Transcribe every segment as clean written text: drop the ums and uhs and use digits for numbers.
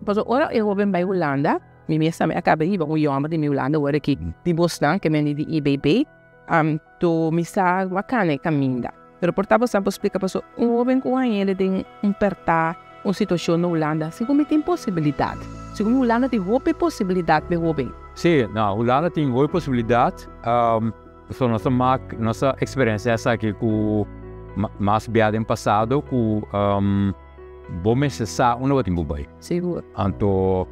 Pas ora eu hóben bij Ulanda. Mi mesa me acaba iba com jammer de Ulanda, ora que de Boston, que me de IBB, to misa wakane caminda. Pero portava sempre explica para hóben com ele tem pèrta, situação na Ulanda, segundo tem possibilidade. Segundo Ulanda tem outra possibilidade de hóben. Sim, na Ulanda tem outra possibilidade. Nossa experiência é essa aqui com mais viagem no passado, com bom necessário uma outra bem. Seguro. Então,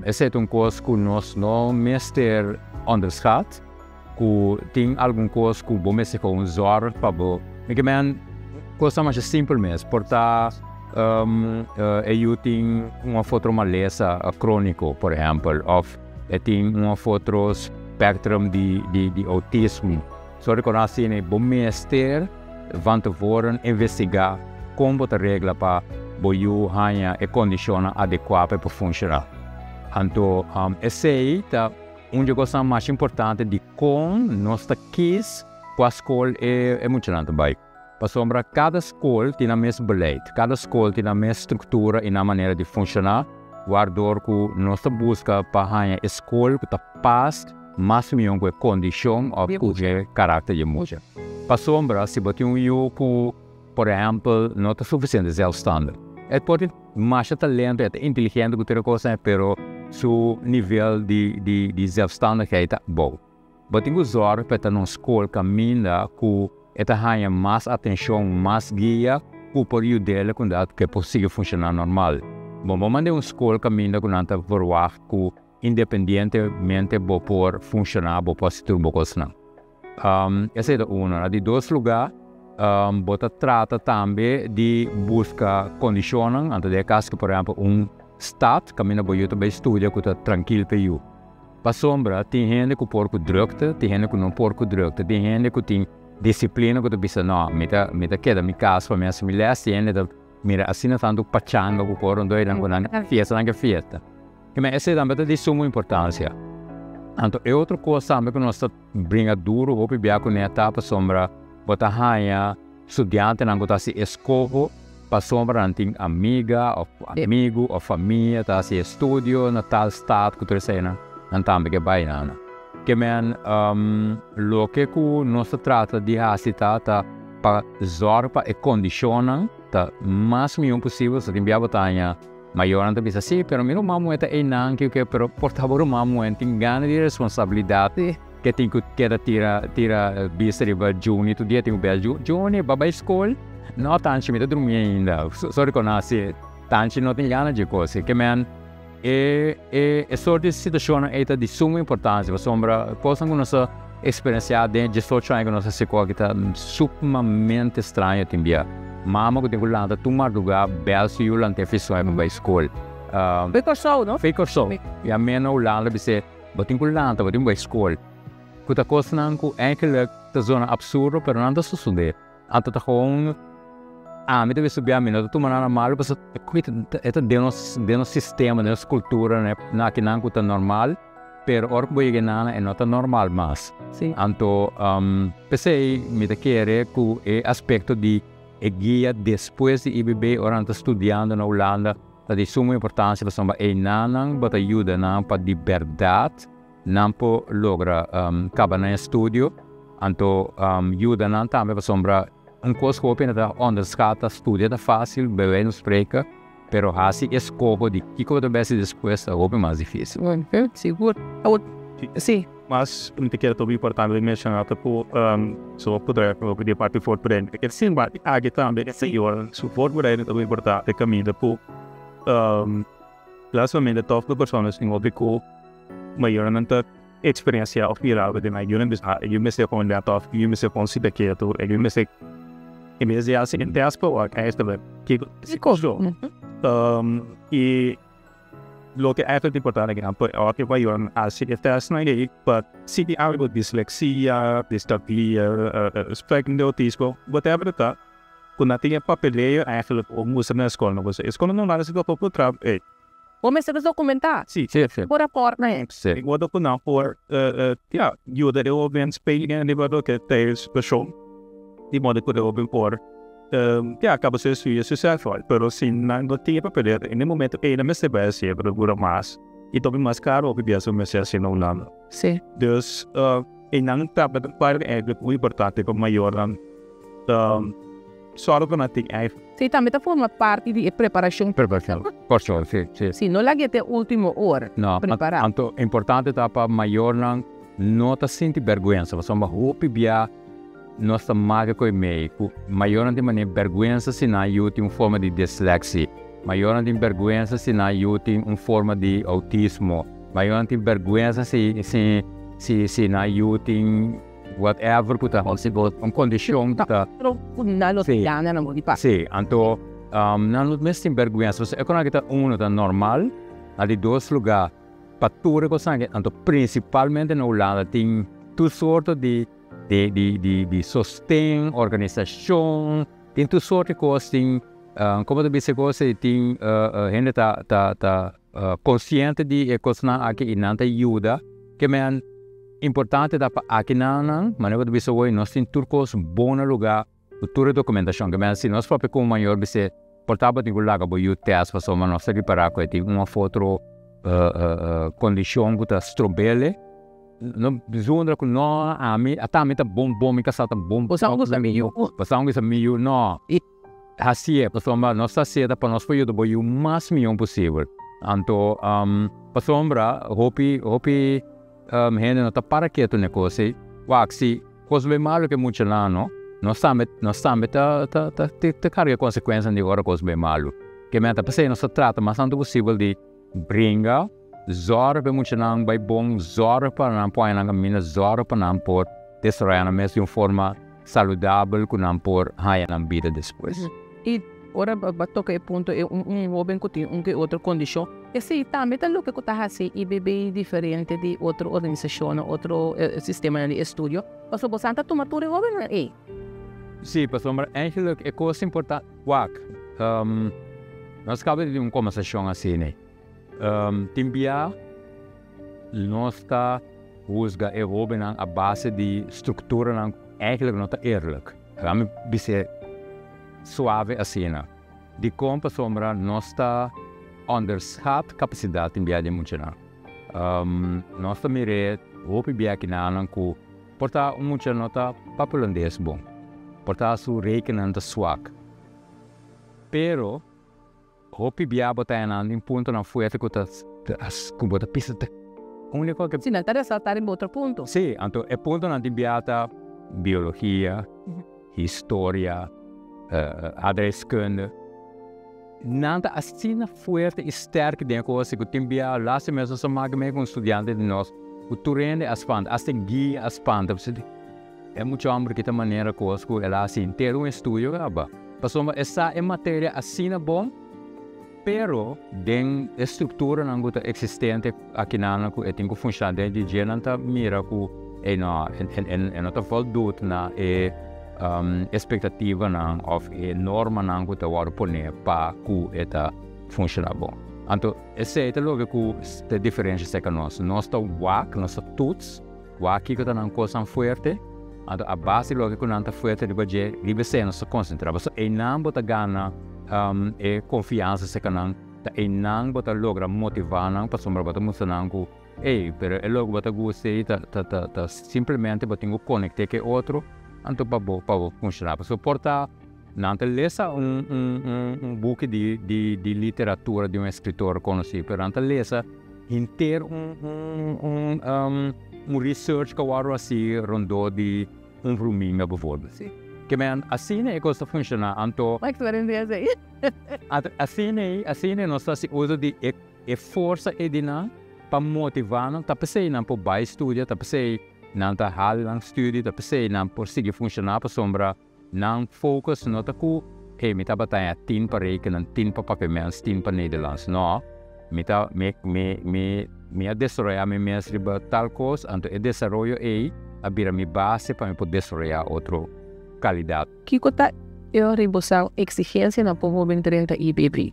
esse é coisa que nós não mestre underschat, que tem algum coisa que bom mestre com zorg para bom. Porque man, coisa mais simples mesmo, portar eu tenho uma foto malesa crônico, por exemplo, ou eu tenho uma foto spectrum de autismo. Só reconhecer né, bom mestre van tevoren investigar como a regra para boiu hañ'e e kondishon adequada para funcionar. Então, esse aí é uma coisa mais importante de como nós quis com a escola é muito também. Para sombra, cada escola tem a mesma beleid, cada escola tem a mesma estrutura e a maneira de funcionar, guardor que nós busca para hañ'e escola que passa mais ou com a kondishon ou com o caráter de música. Para sombra, se botar eu que, por exemplo, não está suficiente zelfstandig. Pode mais talento, é inteligente que outra coisa, mas seu nível de zelfstandigheid é bom. Mas tem que zorg para uma escola caminha que hañ'e mais atenção, mais guia, que por ajudar com dat que possível funcionar normal. Bom, vamos mandar uma escola caminha que não está verwacht que independentemente por funcionar, por se tudo coisa. Esse é um. De dois lugares, você trata também de buscar condições, então de caso que, por exemplo, estado caminha para YouTube estuda que está tranquilo para you. Para sombra, tem gente que porco drukte, tem gente que não porco drukte, tem gente que tem disciplina que tu pensa, não, me queda minha casa para minha família, assim, mira, assim não tanto pachanga que porco doido, não fiesta. Mas essa é também de suma importância. Então, é outra coisa também que nós brinca duro, ou bem com a etapa sombra, botar hañ'e, studiante, não botar se skohe, para sombra, não tem amiga, ou amigo, ou família, tá se estudio, na tal estado que tu recena, não também que vai não. Que men, lo que nós trata de hasi tá para zorg para condicionar, tá mais ou possível, se tem bia botar maior não bisa sim, pero miro mamu eta enang que pero portador mamu tem gana de responsabilidade que tem que tira bisa riba juni tu dia tem o bel juni baba skol não tanto me dormir ainda só reconhece tanto não tem gana de coisa que man é sorte de situação é de suma importância para sombra coisa que nossa experiência de 18 anos que nossa sequoia que está sumamente estranha também. Mama que tem Ulanda, tu madruga, belso e Ulanda tem feito para a escola. Feikorsou, não? Feikorsou. E a minha Ulanda disse, botem Ulanda, botem para a escola. Kuta coisa não que eigenlijk te zona absurdo, pero não está suceder. Então tá com me deve subir a mina, tu maná normal, mas é dentro sistema, dentro cultura, né? Na que não tá normal, pero orco boy ganana é não tá normal mais. Sim. Então, pensei me te querer que é aspecto de guia depois de IBB, ora está estudando na Ulanda, é de suma importância para a nanang, para ajuda não para liberdade, não para lograr acabar no estudo, então ajuda não também para sombra coisa que opina onderschata studia é fácil, bem nos explica, pero hasi skohe de kiko também se depois é mais difícil. Seguro. Sim. Mas não te quero também importante mencionar tipo só poder de parte for por ele que sim vai aqui também se eu suporte por ele também importante caminho por relacionamento top de pessoas em óbvio maiormente experiência ao final de mais eu me sei com top eu me sei com se daqui eu me sei e mesmo assim em tespo que é também que se costo e lo que é muito importante é que vai ir a se teste não é mas se tem algo de dislexia, discalculia, espectro de autismo, whatever tá, quando tem papeleio é o música na escola não você escola não dá se do pouco trabalho Como você vai documentar? Sim. Por rapport, né? Sim. Quando eu não por yuda eu vem Espanha nível que tem pessoal de modo que eu vem por que acaba sendo sucesso, pero se não tem para perder, em momento ainda me se vai ser procura mais e também mais caro o que viaja me se assim na Ulanda. Sim. Dus e não tá para é muito importante para maior só que não tem Sim, também forma parte de preparação. Preparação, sim, sim. Sim, não é até a última hora No, preparar. Então, é importante para maior não tá sente vergonha, mas uma roupa bia nossa maga com meio, maior não tem maneira vergonha se não tem uma forma de dislexia, maior não tem vergonha se não tem uma forma de autismo, maior não tem vergonha se não tem whatever que tá uma kondishon que tá. Sim, então não me tem vergonha, se é quando que tá tá normal, ali dois lugares para tudo que sangue, então principalmente na Ulanda tem tudo sorte de sostém, organização, tem tudo sorte de coisas, tem como tu disse coisas, tem gente tá consciente de coisas aqui e não tá yuda, que é importante da aqui não, mas eu disse hoje nós tem tudo coisas bom no lugar, toda documentação, que é se nós próprio como maior disse portável tem que lá que o teste para só nós reparar que tem uma foto kondishon que tá strobele não bizonra que não a mim até a mim tá bom me casar tá bom Pasang sa meio não e hasi é para nós tá cedo para nós foi o do mais milhão possível então para sombra hopi gente não tá para quieto negócio waxi coisa bem malo que muito lá não nós também tá carrega consequências de agora coisa bem malo que me tá passando nós trata mas tanto possível de bringa zorra para muito não vai bom zorra para não pôr na caminho zorra para não pôr destroyer na mesma de forma saudável que não pôr hañ'e na vida depois e ora toca o ponto é hóben que tem que outra kondishon esse também tá louco que tá hasi IBB diferente de outra organização outro sistema de estudo mas você tá tomando tudo hóben é sim para sombra é coisa importante nós acabamos de uma conversação assim né Timbia nós está usando o hóben a base de estrutura não eigenlijk não está eerlijk. Vamos dizer suave assim né. De como sombra nós está underschat capacidade timbia de muito não. Nós está mirando hóben bia que não com portar muito não está papulandês bom. Portar su rekening está swak. Pero hopi bia botar em ponto na fuerte que as como da pista único que sim não tá saltar em outro ponto sim então é ponto na biata biologia história adreskunde nada assim na fuerte e sterk de coisa que tem bia lá se mesmo só mag me com studiante de nós o turende as pand as tem guia as pand é muito amor que tem maneira coisa que ela assim ter estudo aba passou essa é matéria assim na bom pero den estrutura não guta existente aqui na que tem que funcionar de genanta mira que é não tá voltado na expectativa não of norma não guta war poner para que eta funcionar bom então esse é logo que a diferença é que nós tá wak nós tá tuts wak que tá não coisa forte então a base logo que não tá forte de baje riba se nós concentrar mas é não bota gana e confiança se canang ta enang bota logra motivar nang para sombra bota musanang ko pero é logo bota gostei ta simplesmente bota tenho conectar que outro anto para funcionar para suportar não te lesa book de literatura de escritor conhecido pero não te lesa inteiro research que o assim rondou de ruminga bijvoorbeeld que men assim é que funciona anto like tu eres aí assim nós está se usa de força edina para motivar não tá pensei não por vai estudar tá pensei não tá hal não estudo tá pensei não por seguir funcionar para sombra não focus não tá ku me tá batalha tin para rekenen tin para papiaments tin para Nederlands não me tá me a desarrollar me riba tal coisa anto e desarrollo abrir minha base para me poder desarrollar outro qualidade. Kiko tá eu reboção exigência na povo 30 IBB.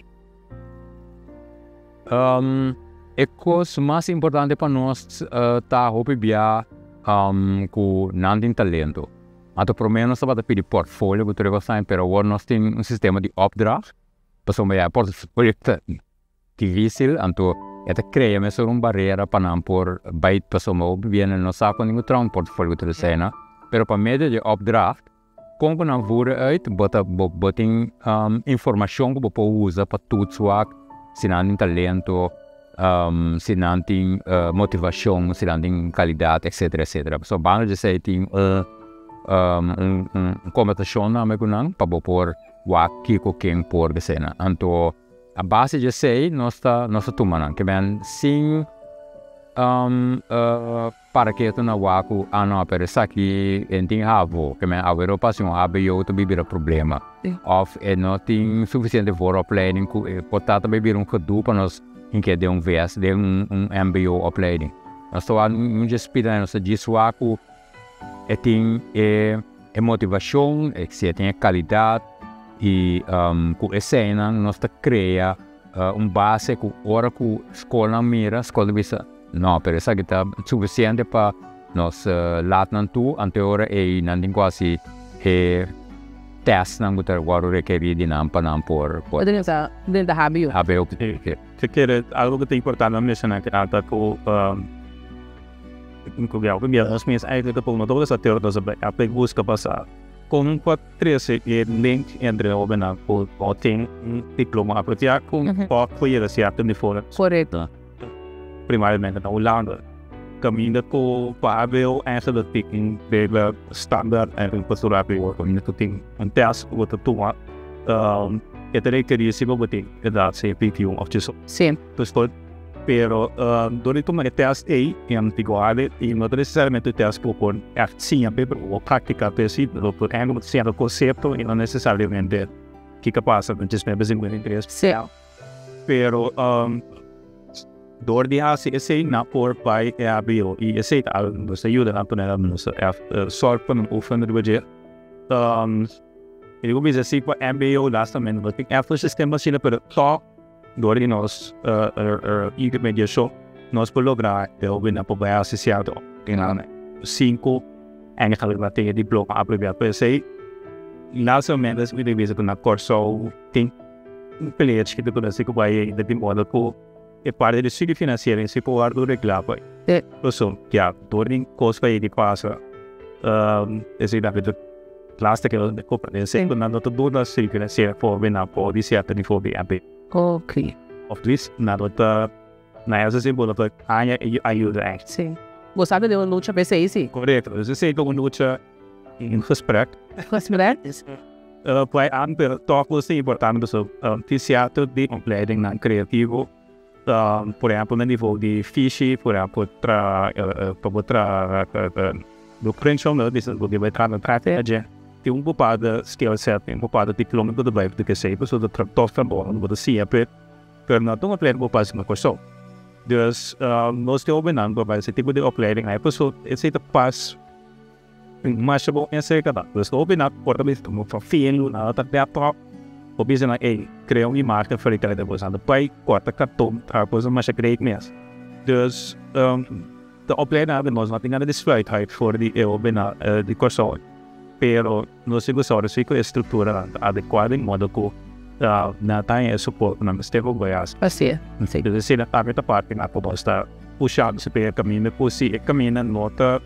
É coisa mais importante para nós tá hopi bia com não tem talento. Anto por menos nós vamos pedir portfólio que tu gostar, pero agora nós temos um sistema de opdracht. Pessoal, mas portfólio é difícil, anto é cria mesmo uma barreira para não por bait pessoal, viene não sabe quando eu trago um portfólio que tu cena, pero para meio de opdracht, como não voer uit, botem informação que você pode usar para tudo suak, se não tem talento, se não tem motivação, se não tem qualidade, etc, etc. Pessoal, banda de sei tem competição na megunang para pôr o kiko quem por cena. Anto a base de sei nós tomando que bem sim para que tu na waku ano per Esaki enting havo que bem a Europa sim a bio tu bibir problema of não tem suficiente for opleiding ku portanto bibir gedoe para nós em que de VS de MBO opleiding. Nós tô just pida nós diz waku tem motivação, tem qualidade e com essa nós cria base com hora com escola mira, escola visa não, pero essa que tá suficiente para nós latnan tu anterior e não tem quase teste não que agora requer de não para não por dentro da habio se quer algo que é importante mencionar que ata com as minhas eigenlijk de volgende todas as teorias a busca passar com 13 link entre o hóben o tem diploma apropriado com para certo de fora correto primariamente na Ulanda caminho com papel essa da picking de standard en postura por que tem teste o que tu é teria se botem que dá se PQ of just sim pero durante uma teste aí igual e não necessariamente o teste por sempre ou prática possível por sendo conceito e não necessariamente que passa com os membros em inglês sim pero door die hasi esse na por pai é abio e esse você ajuda na tonela nos sorte para oefenen de budget eu vou dizer assim para MBO last time mas tem after sistema assim para só door die nós IBB show nós por lograr eu vou na por associado tem lá 5 eigenlijk wat tegen diploma apropriado para esse last time nós we dividir na curso tem peleas que depois se que vai de modo que é parte do ciclo financeiro em se pôr do reclamo. Pessoal, que a dormir costa aí de passa, esse da vida classe que eu compreendo, se quando não tudo na ciclo financeiro for bem na pode ser até for bem abe. Ok. Of this, na outra, na essa símbolo da hañ'e ajuda. Sim. Gostava de uma luta para isso aí? Correto. Você sei que uma luta em respeito. Respeito. Vai amper toque é importante pessoal. Teatro de opleiding na criativo. Por exemplo, no nível de fiche, por exemplo, do kondishon, você vai entrar na estratégia, tem bocado de skill set, tem bocado de quilômetro de bairro, que sei, pessoa do trator bom, você sempre, mas não tem opleiding para fazer uma coisa. Então, nós temos opinando para esse tipo de opleiding, aí pessoa, esse é o passo, mas bom, esse é cada, nós temos opinando, por exemplo, como filho, na outra teatro, o business é criar uma imagem para aquela depois anda pai corta cartão a coisa mais great mesmo então a opleiding nós não temos nada de desfeito fora de eu bem de curso pero nós gostamos de a estrutura adequada em modo que não tem suporte na mistério goiás assim então se na parte na proposta puxar se pega caminho se caminho nota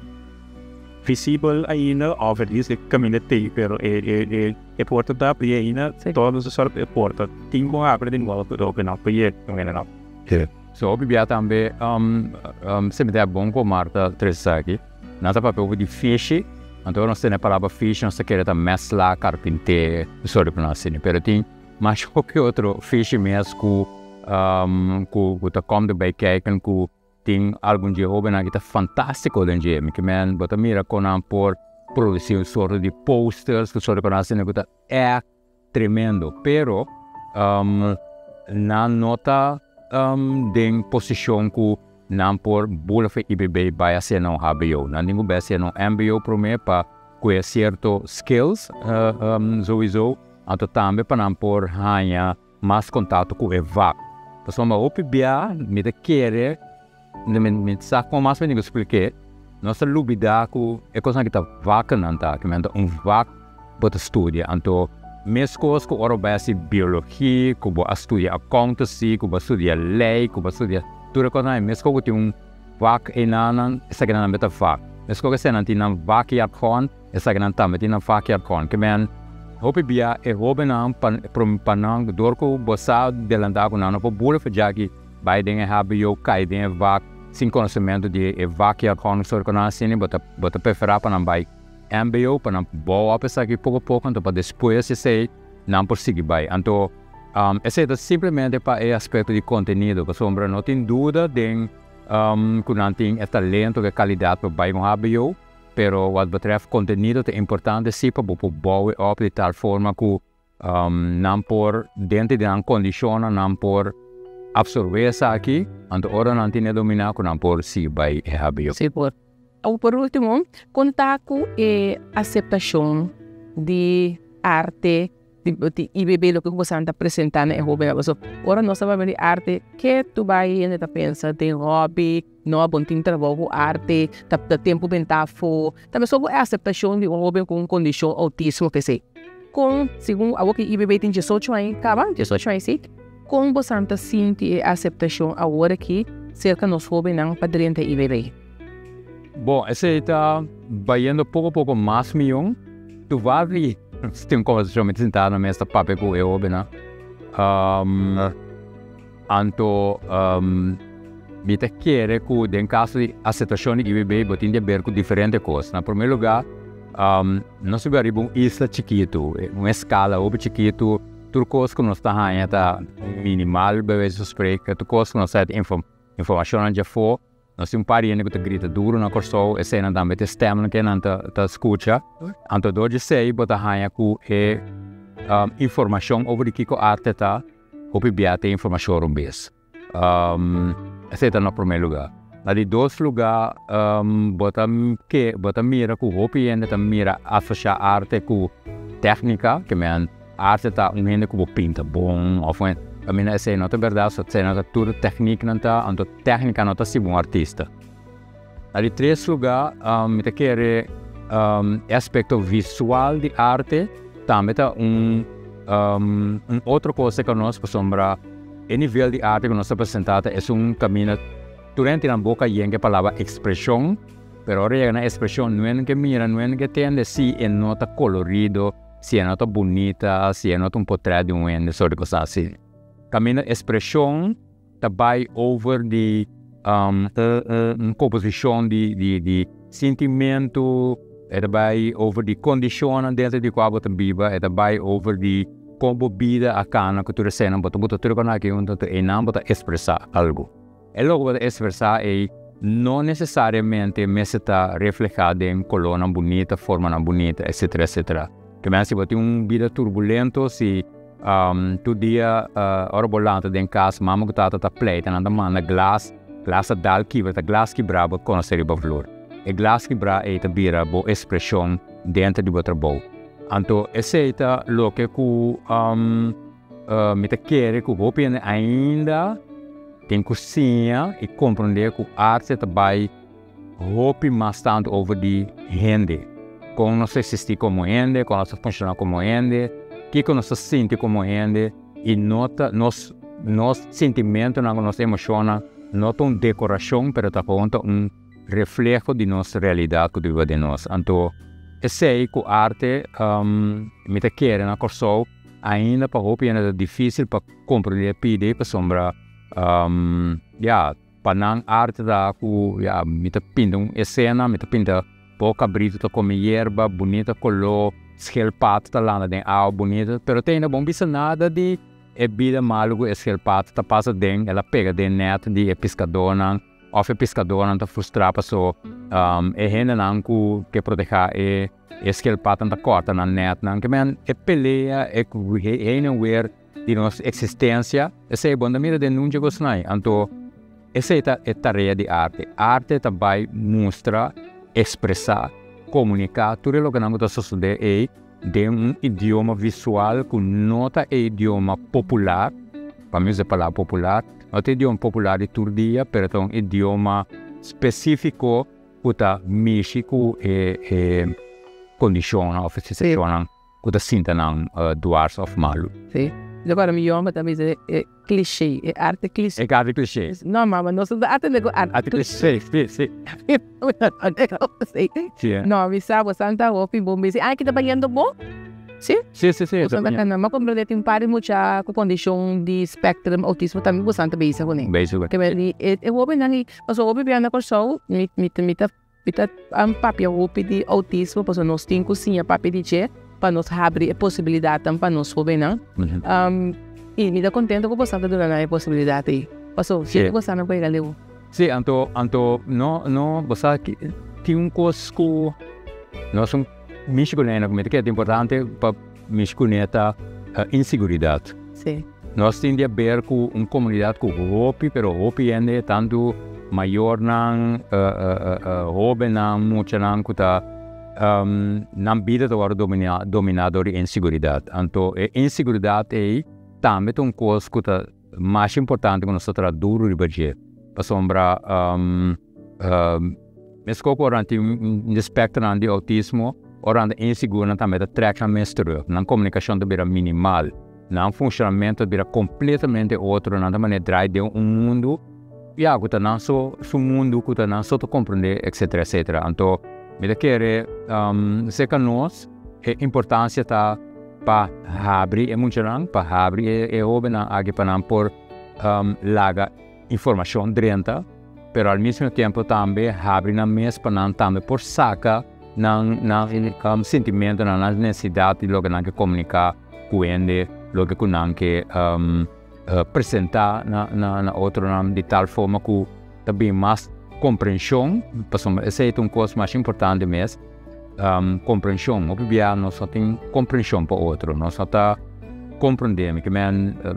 visível ainda, obviamente, é caminho de pero é porta da pia ainda, todos os sorte é porta. Tem como abrir de novo para openar para ir, não é não. So, o bibia também, sempre é bom com Martha Esaki. Nós papel de fish, então nós temos a palavra fish, nós queremos mesclar carpinteiro, sorry para nós, pero tem mais qualquer outro fish mesmo que tá como de bacon, que tem algum dia hóben que tá fantástico dentro de mim, que man, bota mira com por produzir sorte de posters, que sorte com nós, que tá tremendo, pero na nota de posição que não por bola fe IBB vai ser não HBO, não ninguém vai ser não MBO primeiro para conhecer certos skills, sowieso, então também para não por hañ'e mais contato com o EVAC. Pessoal, mas o PBA me quer me saco mais para ninguém explicar, nossa lubida ku é coisa que tá vaca não tá, que menta vaca bota estudia, então mescos ku ora base biologia, ku bo estudia accountancy, ku bo estudia lei, ku bo estudia tudo coisa mesco ku tem vaca enanan, essa que não meta vaca. Mesco que se não tem vaca e arcon, essa que não tá meta vaca e arcon, que men hopi bia e hóben não panang dorko bosa delanda ku não po bule fajaki vai den habe eu cai den vaca sem conhecimento de vaca e arcon sobre conhecimento bota preferar para não vai MBO para não boa pessoa que pouco a pouco então para depois se sei não por seguir vai então esse é simplesmente para o aspecto de conteúdo que sombra não tem dúvida de que não tem talento que qualidade para vai com MBO pero wat betreft conteúdo é importante sim para boa op de tal forma que não por dentro de uma kondishon não por absorver isso aqui então ora não tem dominar que não por seguir vai MBO. Sim, por último, contar com a aceitação de arte, de IBB, o que você está apresentando é hobby. Agora nós sabemos de arte, que tu vai ainda pensar, tem hobby, não é bom ter trabalho com arte, tá tempo bem tá fo. Também sobre a aceitação de hobby com kondishon autismo, que sei. Com, segundo a que IBB tem 18 anos, acaba, 18 anos, sim. Com você está sentindo a aceitação agora que cerca nos hobby não padrinho da IBB. Bom, esse está vai pouco a pouco mais milhão. Tu vai ver, tem uma conversação muito sentada na mesa papia com eu, né? Então, me te quer que, em caso de aceitação de IBB, botem de ver com diferentes coisas. Na primeiro lugar, nós vamos uma isla chiquito, uma escala ou chiquito, tudo coisa que nós está minimal, bebê suspeita, tudo coisa que nós temos informação já for. Nós temos parente que grita duro na corso, e se não também tem stem que não tá escuta. Então, hoje sei que a hañ'e é informação sobre kiko arte tá, ou tem informação sobre isso. Esse é no primeiro lugar. Na de dois lugar, bota mira que o hopi ainda mira associar arte com técnica, que men arte tá ainda que pinta bom, ou a minha essa não é verdade, só tem nota tudo técnica não tá, então técnica não tá se bom artista. Ali três lugar, me te quer aspecto visual de arte, também tá outra coisa que nós sombra o nível de arte que nós apresentamos é caminho durante na boca e a palavra expressão, pero ahora na expressão não é que mira, não é que tem se é nota colorido, se é nota bonita, se é nota portrait de ende, sobre coisas assim. Caminho expressão também over de composição de sentimento, também over de kondishon dentro de qual você vive, também over de como vida a cana que tu recebe, você pode trocar aqui onde tu não pode expressar algo. E logo pode expressar é não necessariamente mas está reflejado em coluna bonita, forma bonita, etc, etc. Que mesmo se você tem vida turbulento, se tu dia ora volante dentro casa, mamma que tá pleita, não manda glass dal quebra, glass quebra, para conhecer o valor. E glass quebra é também a boa expressão dentro do trabalho. Então, esse é o que me quer que o hopi ainda tem cozinha e compreender que a arte também hopi bastante over de gente. Como nós existimos como gente, como nós funcionamos como gente, que nós sentimos como gente e nota nos sentimentos, nossas emoções, não uma decoração, mas reflexo de nossa realidade que vive de nós. Então, esse que a arte me quer na corso ainda para hopi é difícil para compreender pide para sombra para não arte da me pinta uma cena, me pinta pouca brita como erva bonita color schelpato tá lá dentro água bonita, pero tem não bisa nada de vida maluco schelpato tá passa dentro, ela pega de net de pescadora, ou pescadora tá frustrada so renda não que proteger schelpato tá corta na net não que men pelea weer de nossa existência, essa é bom da mira de não chegou snai, então essa é a tarefa de arte. Arte também mostra, expressar, comunicar tudo o que nós estamos estudando é de idioma visual que não é idioma popular, para mim é a palavra popular, não é idioma popular de todo dia, mas é idioma específico kuta mishi ku kondishon of situação kuta sinta nang duars of malu. Sim. Agora me chama também é clichê, é arte clichê. É arte clichê. Não, mas nós da arte nego arte clichê, sim. Não, me sabe santa opi bom me ah que tá banhando bom? Sim. Sim. Santa kana, mas como tem pare mucha com condição de espectro autismo também bastante bem isso né. Que bem é hóben nangi, mas o hóben bem na corso, mita papia hóben de autismo, mas nós tem cozinha papia de che para nós abrir a possibilidade para nós hóben não. E me dá contento com bastante durante a possibilidade aí. Passou, se você não vai galeu. Sim, anto não você que tem coisa que nós somos misconena, como que é importante para misconeta inseguridade. Sim. Nós temos a ver com uma comunidade com hopi, pero hopi é tanto maior não hóben não muito não que tá não vida agora dominado por inseguridade. Então a inseguridade é também uma coisa que tá mais importante que nós tra duro riba je. Para sombra mesmo que orante espectro de autismo orante insegurança também da traction menstrual, na comunicação também minimal, na funcionamento também completamente outro, na maneira drive de mundo e algo que não só o mundo que não só compreender, etc. Então me querer se que nós a importância tá para abrir emocional, para abrir é hóben aqui para por laga informação dentro, pero ao mesmo tempo também abrir na mesa para também por saca na sentimento, na necessidade de logo que comunicar com ele, logo que apresentar na outro nome de tal forma que também mais compreensão, porque essa é uma coisa mais importante mesmo, compreensão. O que nós só tem compreensão para o outro, nós só está compreendendo que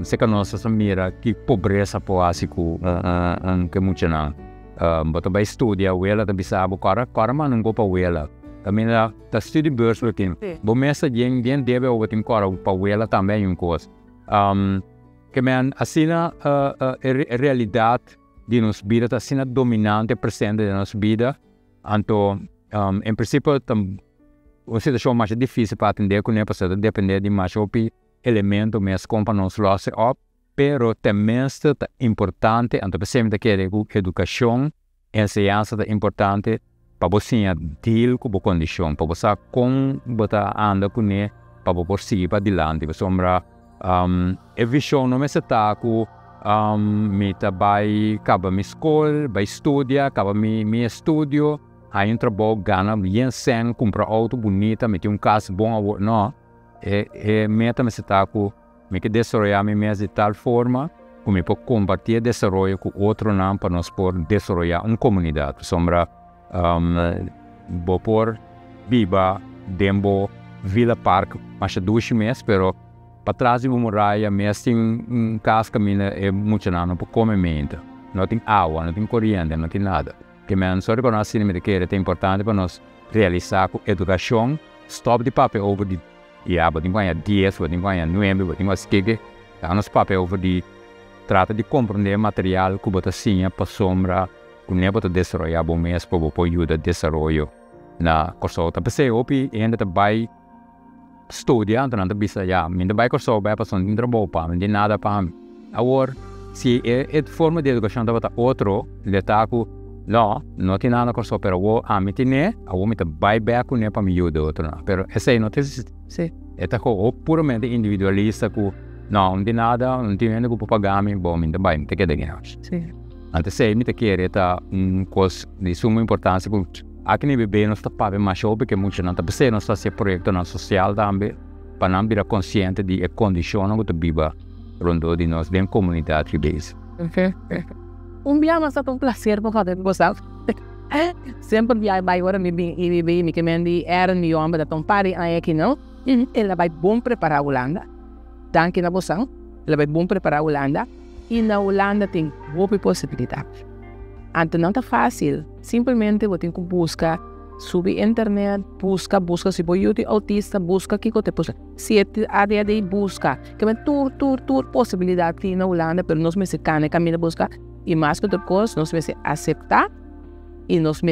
se que nós só mira que pobreza por hasi que muito não, mas vai estudar o ela também sabe cara mas não go para o ela. Também tá estudo beurs por tempo. Bom mesmo gente deve o tempo cara para o ela também uma coisa. Que assim a realidade de nossa vida está sendo dominante presente de nossa vida. Então, em princípio, uma situação mais difícil para atender com ele, depender de mais elemento mesmo como para nós losse up, pero também é importante, então sempre que a educação, ensinança é importante para você deal com a kondishon, para você como você anda com ele, para você seguir para adiante. Para sombra, a visão não é está com me vai acabar minha skol, vai estudar, acaba meu estudo, aí trabalho, ganha bem sem, compra auto bonita, me tem casa bom, não. Meta me está com me que desenvolver minha mesa de tal forma que me pode compartilhar desenvolver com outro não para nós poder desenvolver uma comunidade. Sombra vou por Biba, Dembo, Vila Park, mas 2 meses, pero para trás de uma muralha, mesmo tem casa caminho é muito não para comer mente, não tem água, não tem corrente, não tem nada. Que me só reconhecer me que é importante para nós realizar com educação, stop de papel over de but tem ganhar 10, tem ganhar 9, tem ganhar skege, nós papel over de trata de compreender material que você tinha para sombra que nem para desenvolver bom mês para você yuda desenvolver na corso. Tapi saya opi ainda vai estudar, então não bisa ainda vai corso vai passar não trabalho para não tem nada para agora se é forma de educação da outro ele tá com não tem nada corso pero o me tene me vai back né para me yuda outro não pero essa aí não tem sim é tá com puramente individualista com não tem nada não tem nada para pagar me bom ainda vai tem que dar sim. Antes sei me que era coisa de suma importância porque aqui no IBB nós está para mais porque muito não está pensando nós está projeto na social também para não virar consciente de a kondishon que viva rondo de nós dentro comunidade IBB. Dia mas é prazer para fazer gostar. Sempre vai agora me IBB me que me era no homem da tão pare aqui não. Ela vai bom preparar a Ulanda. Danke na boção. Ela vai bom preparar a Ulanda. E na Ulanda tem boa possibilidade. Então não está fácil. Simplesmente você tem que buscar, subir internet, busca se você é autista, busca kiko te busca. Se a de busca, que é tour possibilidade na Ulanda, pero nós mexicanos caminhamos buscar e mais que outra coisa, nós aceitar e nós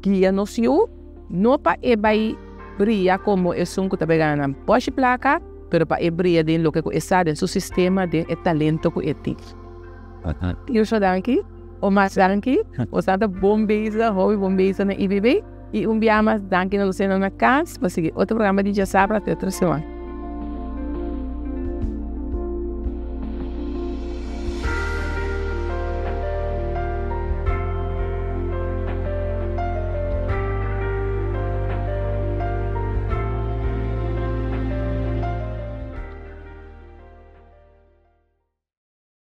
guia no seu, não para vai brilhar como é um que está pegando pode placa, pero para brilhar dentro do que está dentro do sistema de talento que tem. Tirzo danke, Omar danke, o santa bom beijo, hobby bom beijo na IBB e biamas danke na Luciana na casa, para seguir outro programa de Djasabra até outra semana.